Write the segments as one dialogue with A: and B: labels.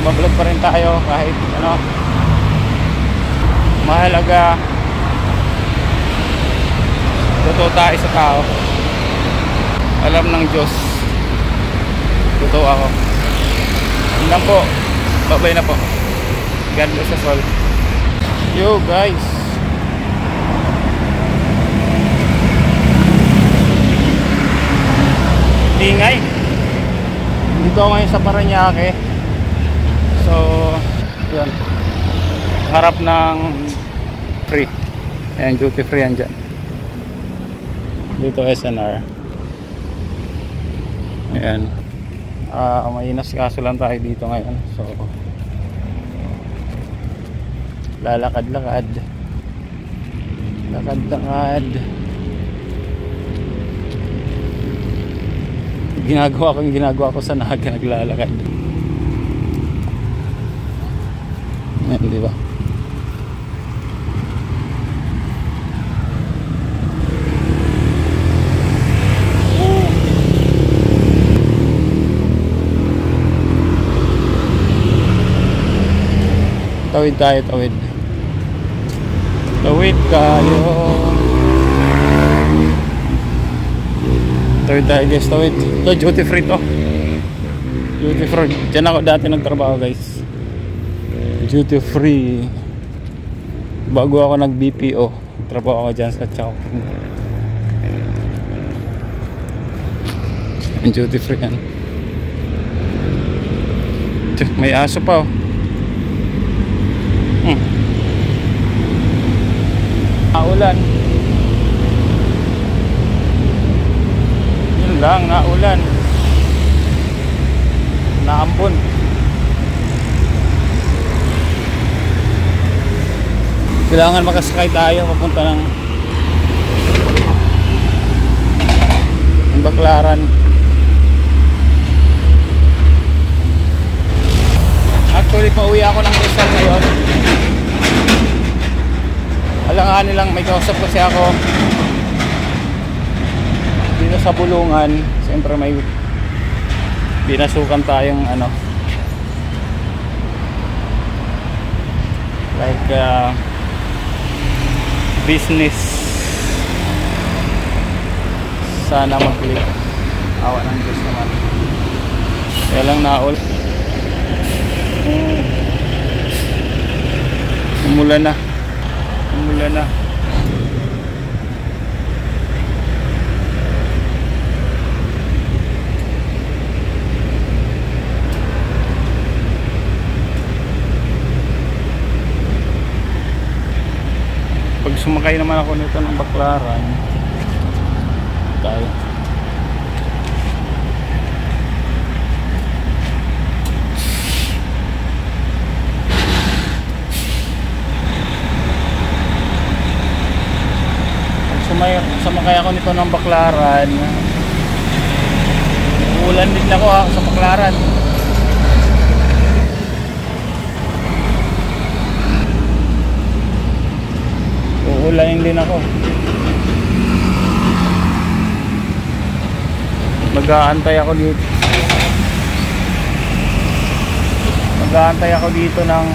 A: magbablog pa rin tayo kahit ano. Mahalaga totoo tayo sa tao. Alam ng Diyos totoo ako. Yun lang po. Babay na po. God bless us all. Yo guys, ingay. Dito ako ngayon sa Parañaque. So yun, harap ng free. Ayan, duty free yan dyan. Dito SNR. Ayan. May inasikaso lang tayo dito ngayon. So lalakad-lakad. Lakad-lakad. Ginagawa ko sa Naga, naglalakad. Ayan, di ba? Tawid tayo, tawid. Tawid kayo. Tawid tayo guys, tawid. Ito, duty free to. Duty free. Diyan ako dati nagtrabaho guys. Duty free. Bago ako nag BPO, trabaho ako dyan sa Chowking. Duty free yan. May aso pa oh. Naulan. Yun lang, naulan. Naambon. Kailangan makasakay tayo papunta ng Baclaran. Actually, pauwi ako ng Rizal ngayon. Alanganin lang, may kausap kasi ako dito sa Bulungan. Siyempre may binasukan tayong ano, like business. Sana mag-click. Awa ng Diyos naman. Kaya lang naul. Umulan na. Umulan na. Pag sumakay naman ako nito ng Baclaran tayo. Sumakay ako nito ng Baclaran, ulan din ako sa Baclaran. Uulanin din ako. Mag-aantay ako dito. Mag-aantay ako dito ng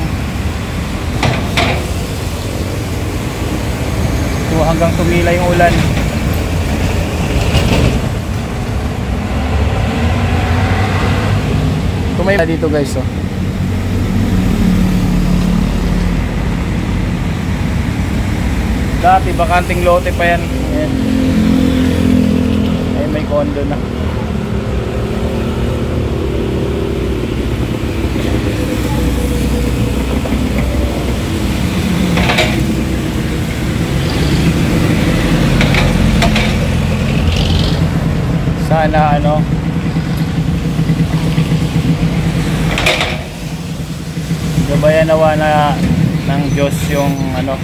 A: hanggang tumila yung ulan. Tumay na dito guys oh. Dati bakanting lote pa yan. Ayan. Ay, may condo na. Sana ano, gabayan nawa na ng Diyos yung ano,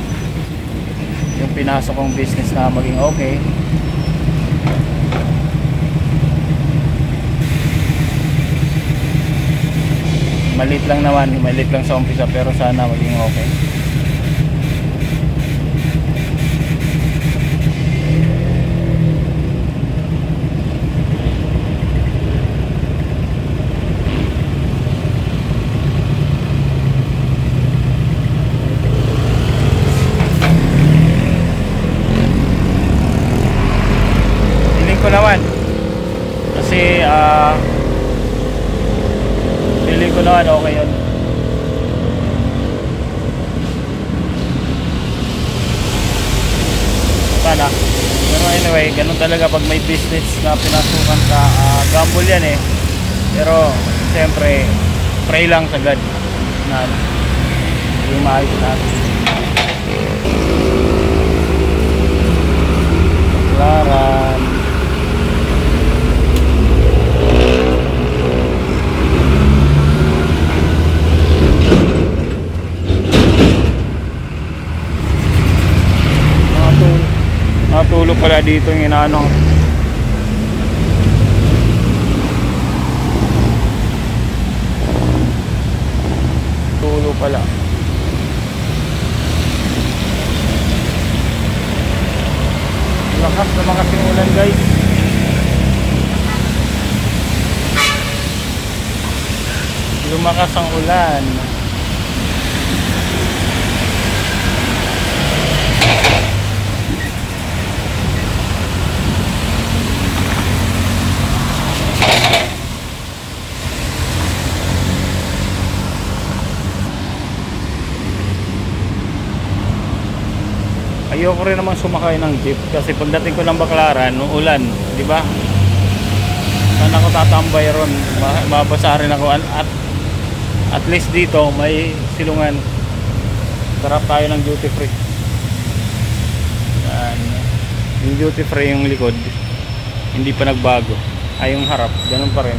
A: yung pinasok kong business na maging okay. Maliit lang naman, maliit lang sa umpisa, pero sana maging okay. kasi feeling ko naman okay yun. Sana. Pero anyway, ganun talaga pag may business na pinasukan ka, gamble yan eh. Pero siyempre pray lang sa God na yung maayos natin. Klaran. Natulog pala dito yung inaano. Tulog pala. Lakas naman kasi ng ulan, guys. Lumakas ang ulan. Ayoko rin naman sumakay ng jeep kasi pagdating ko ng Baclaran, ulan, di ba? Saan ako tatambay ron? Mabasa rin ako. At least dito may silungan. Sarap tayo ng duty free. Yan. Yung duty free yung likod, hindi pa nagbago. Ay yung harap, ganun pa rin.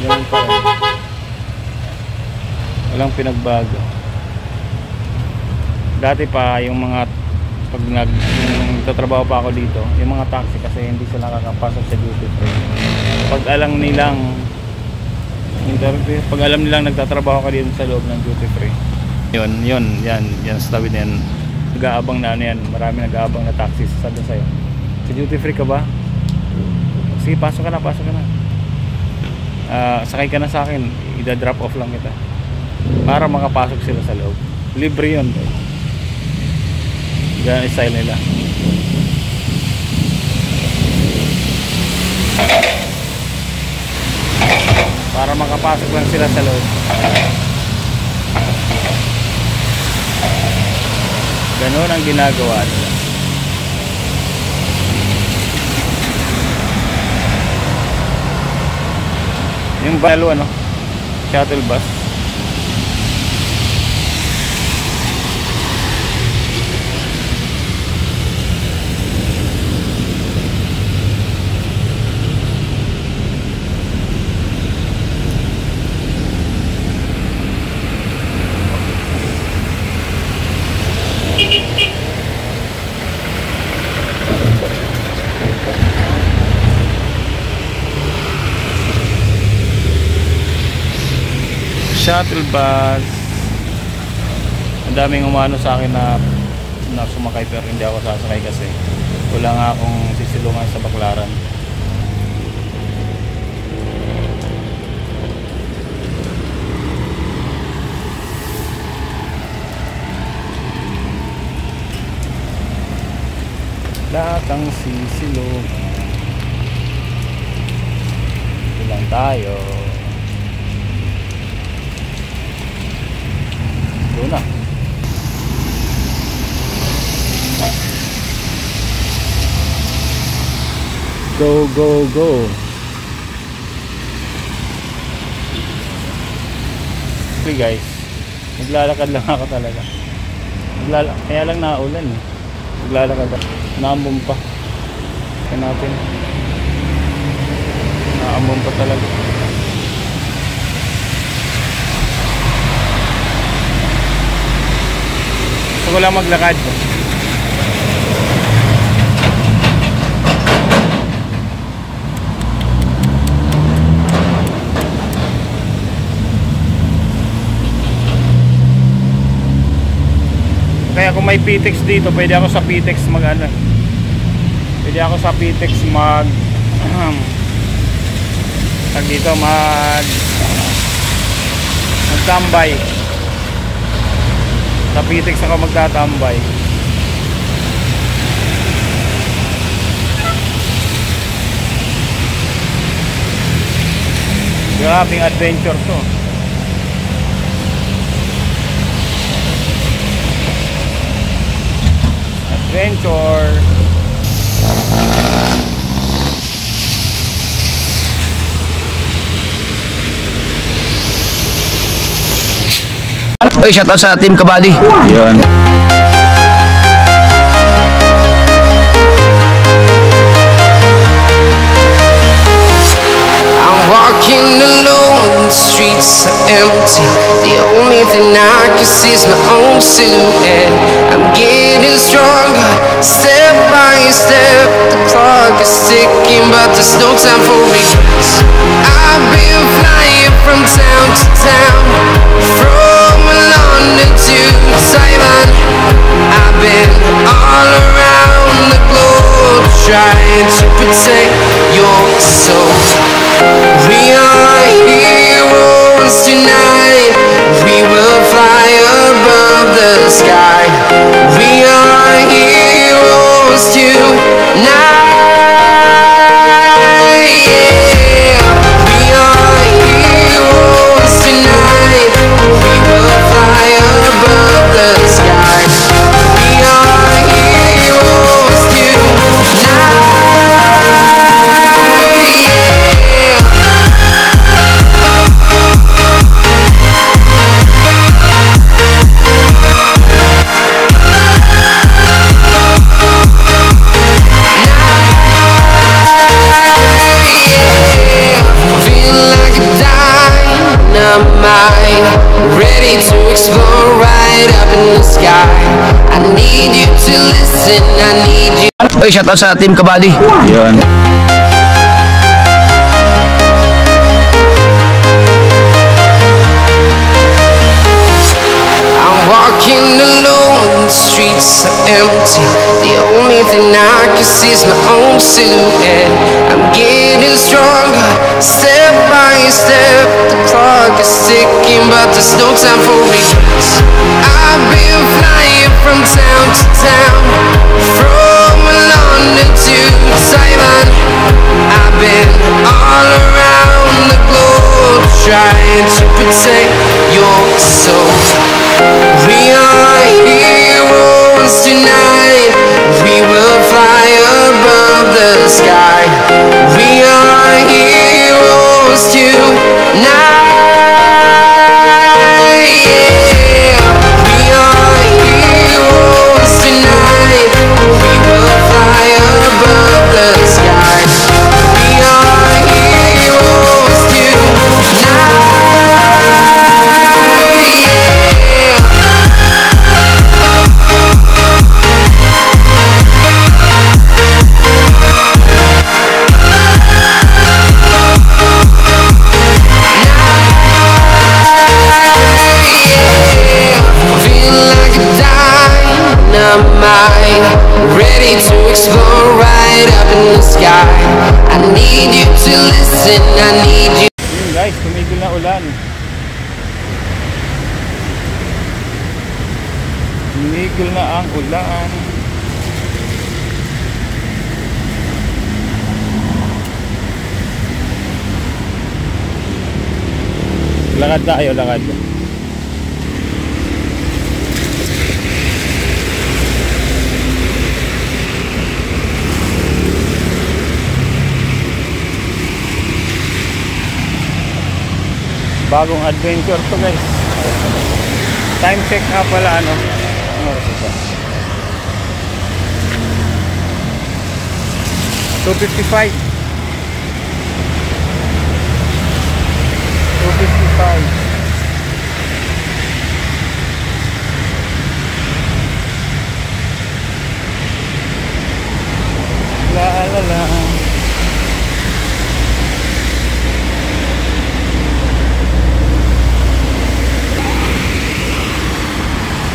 A: Ganun pa rin. Walang pinagbago. Dati pa yung mga pag nagtatrabaho pa ako dito, yung mga taxi kasi hindi sila nakakapasok sa duty free. Pag alam nilang nagtatrabaho ka dito sa loob ng duty free, yan sa tabi na yan, nag-aabang na ano yan, marami nag-aabang na taxi. Sabi sa'yo, sa duty free ka ba? Sige, pasok ka na. Sakay ka na sa akin, i-drop off lang kita para makapasok sila sa loob. Libre yun. Ganyan style nila. Para makapasok lang sila sa loob. Ganun ang ginagawa nila. Yung balo shuttle bus. Shuttle bus. Ang daming umano sa akin na sumakay pero hindi ako sasakay kasi wala nga akong sisilungan sa Baclaran. Lahat ang sisilungan. Ito lang tayo. Na. Go. Okay guys, naglalakad lang ako talaga. Kaya lang naulan eh. Naglalakad ako. Naambon pa. Kaya natin. Naambon pa talaga. Gusto ko lang maglakad. Kaya kung may PTEX dito, pwede ako sa PTEX magtambay. Sa PTEX ako magtatambay. Grabing adventure to. Adventure.
B: Oy, shoutout sa Team Kabady.
A: Yun.
C: Walking alone, the streets are empty. The only thing I can see is my own silhouette. I'm getting stronger, step by step. The clock is ticking, but there's no time for regrets. I've been flying from town to town, from London to Taiwan. I've been all around the globe, trying to protect your soul. We are heroes tonight. We will fly above the sky. We are heroes tonight. Yeah. We are heroes tonight. We will fly above the sky. We are heroes tonight. Ready to explore right up in the sky. I need you to listen, I need you.
B: Oy, shoutout sa Team Kabady.
A: Yun.
C: I'm walking alone, the streets are empty. The only thing I can see is my own silhouette. I'm getting stronger, step by step. The clock is ticking, but there's no time for regrets. I've been flying from town to town, from London to Taiwan. I've been all around the globe, trying to protect your soul. We are heroes tonight. We will fly above the sky. We are heroes tonight. Yeah. We are heroes tonight. We will fly above the sky. We are heroes tonight. Ready to explore right up in the sky. I need you to listen, I need you.
A: Yun guys, tumigil na ulan. Tumigil na ang ulan. Lakad tayo, lakad. Bagong adventure to guys. Time check nga pala, ano? Ano oras ito? 2:55. 2:55. La la la.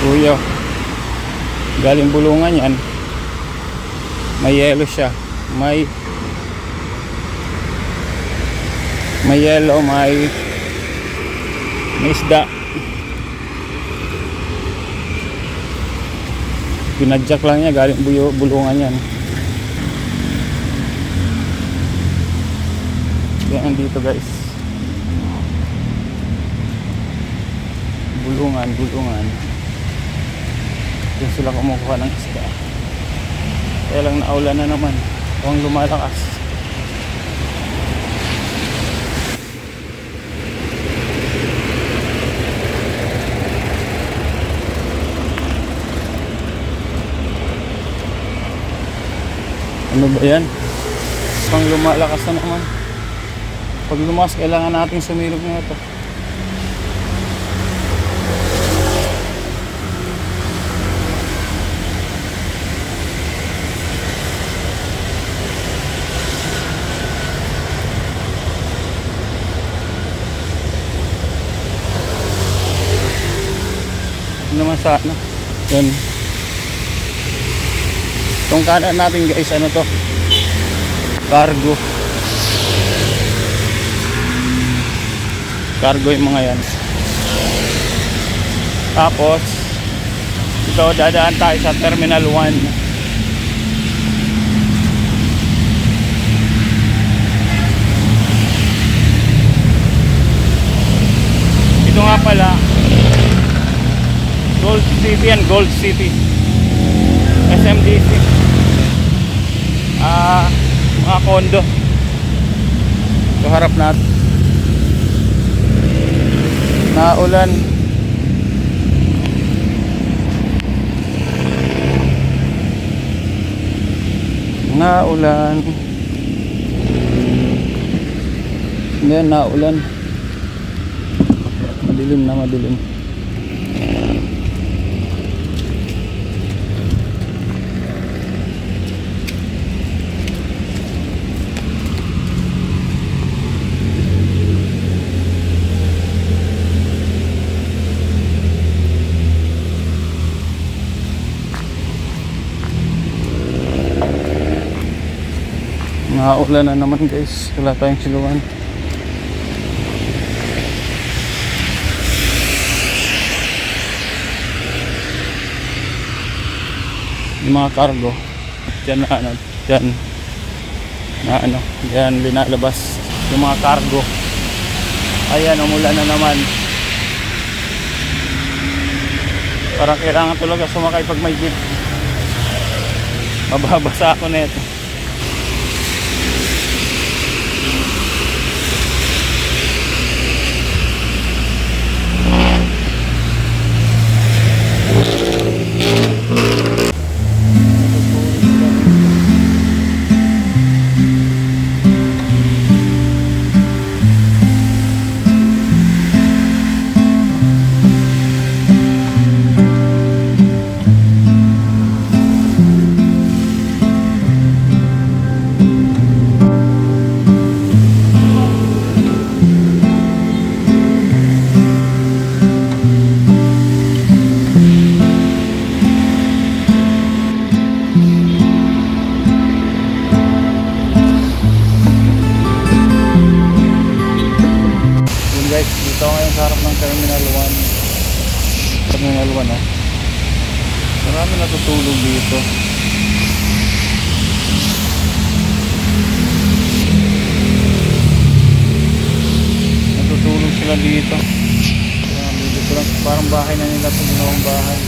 A: Kuya, galing Bulungan yan. May yellow siya. May yellow, may isda. Pinadyak lang niya, galing Bulungan yan. Yan dito guys. bulungan. Doon sila kumukuha ng isda. Kaya lang naulan na naman. Huwag lumalakas. Ano ba yan? Pang lumalakas na naman. Pag lumakas, kailangan natin sumilog na ito. Naman sa ano yan, itong kanan natin guys, ano to, cargo yung mga yan. Tapos ito, dadaan tayo sa Terminal 1. Ito nga pala Gold City and Gold City SMDC, mga kondo ito harap natin. Naulan, ngayon naulan, madilim. Naulan na naman guys, wala tayong siluan. Yung mga cargo dyan dyan linalabas yung mga cargo. Ayan, umulan na naman. Parang kailangan talaga sumakay pag may jeep. Mababasa ako na ito. Dito ngayon sa harap ng Terminal 1. Marami natutulog dito. Natutulog sila dito. Dito lang, parang bahay na nila ito, ginawang bahay.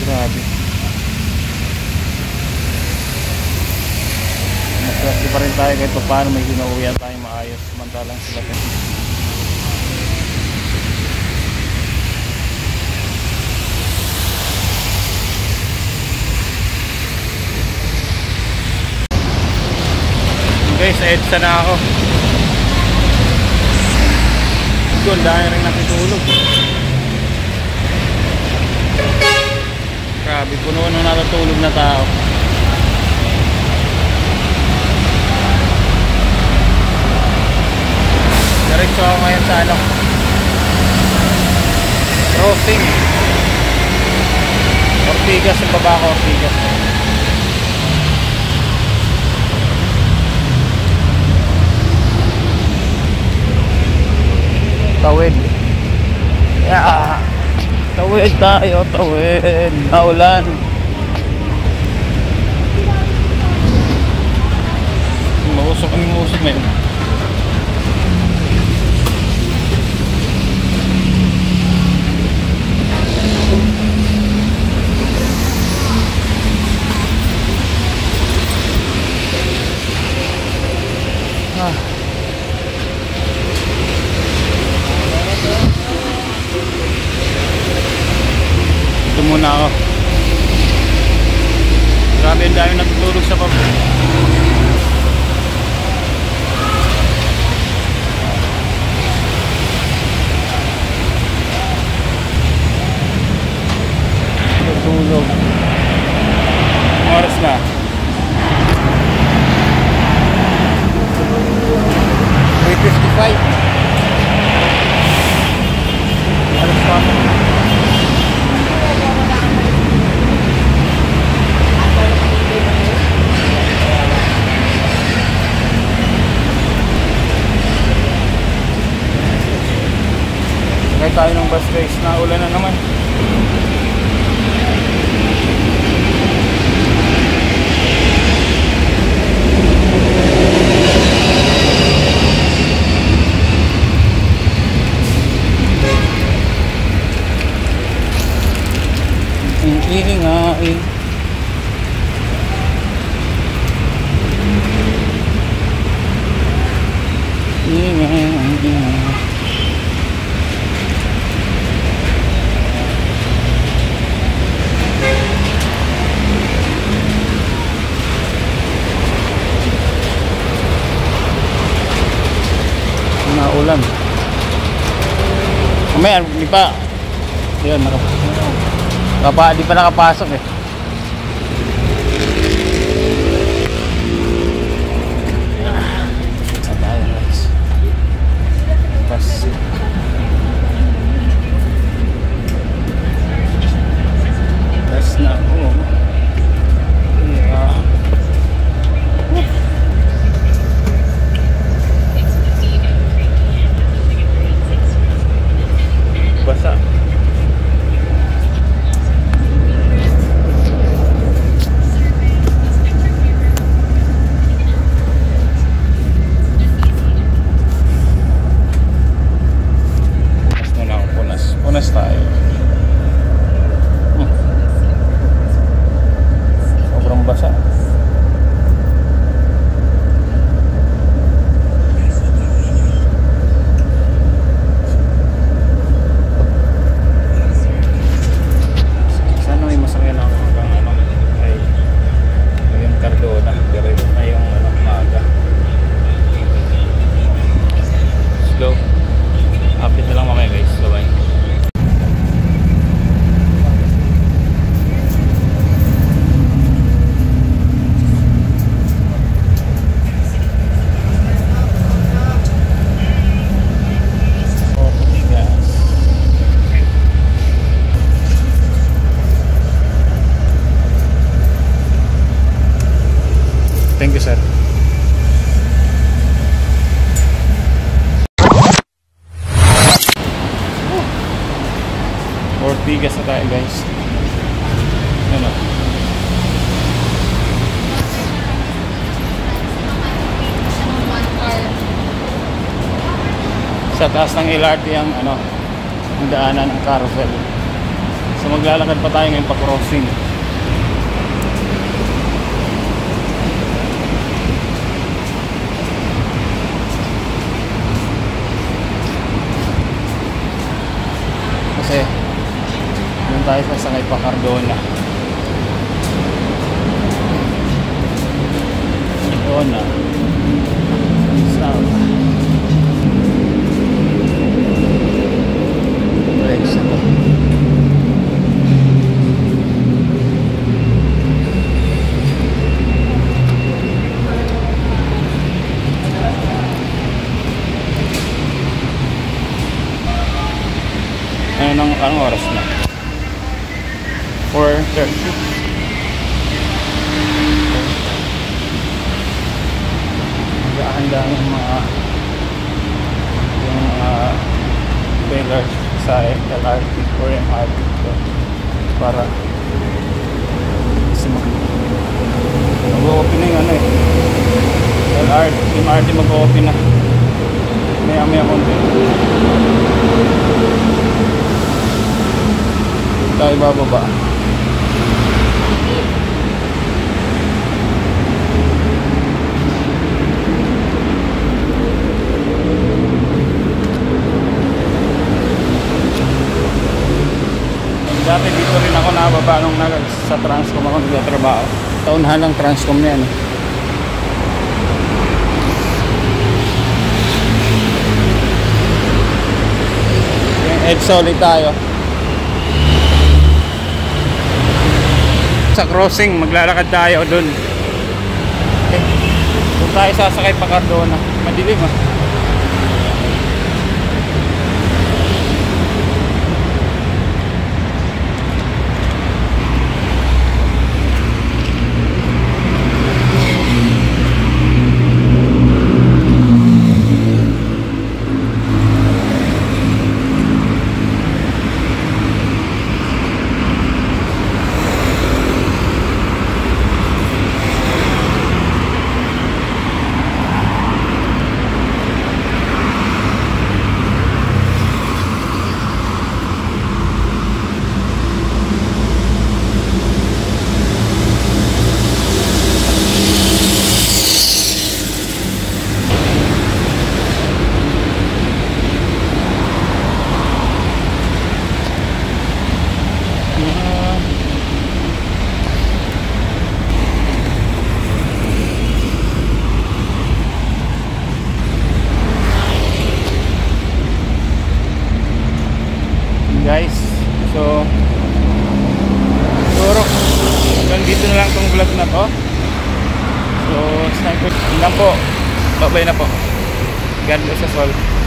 A: Grabe. Maswerte pa rin tayo kahit paano may ginauwian tayong maayos, samantalang sila kasi. Guys, EDSA na ako. Doon dahil rin natutulog. Grabe, puno na natutulog na tao. Diretso ako ngayon sa ano, crossing Ortigas, yung baba ko Ortigas. Tawid. Yeah. Tawid tayo, tawid. Naulan. Mausok na yun. tayo ng bus guys, naulan na naman. Ingay. Naulan. Mamaya, di pa. Yan, di pa nakapasok eh. Saan tayo guys? Bus na ako. Yeah. Basa. Punas tayo. Sobrang basa. Sana may masakyan ako hanggang ay yung Cardona. Pero na yung maaga. Slow. Update na lang mamaya guys. Bye-bye. Thank you, sir. Ortigas na tayo, guys. Ano? Sa taas ng LRT ang ang daanan ng carousel. So maglalakad pa tayo ngayon pa crossing. Kasi doon tayo sasakay pa Cardona. Cardona South. Brakes na to. Anong oras na? 4:30. Handa ng mga trailers sa LRT or MRT para mag-open na yung LRT, MRT mag-open na maya konti. Tayo bababa. Dati dito rin ako nababa nung sa Transcom ako nagtatrabaho. Taunhan ng Transcom na yan. EDSA ulit tayo. Sa crossing, maglalakad tayo dun. Okay. Doon tayo sasakay pa Cardona. Madilim ah. Babay na po. God bless us all.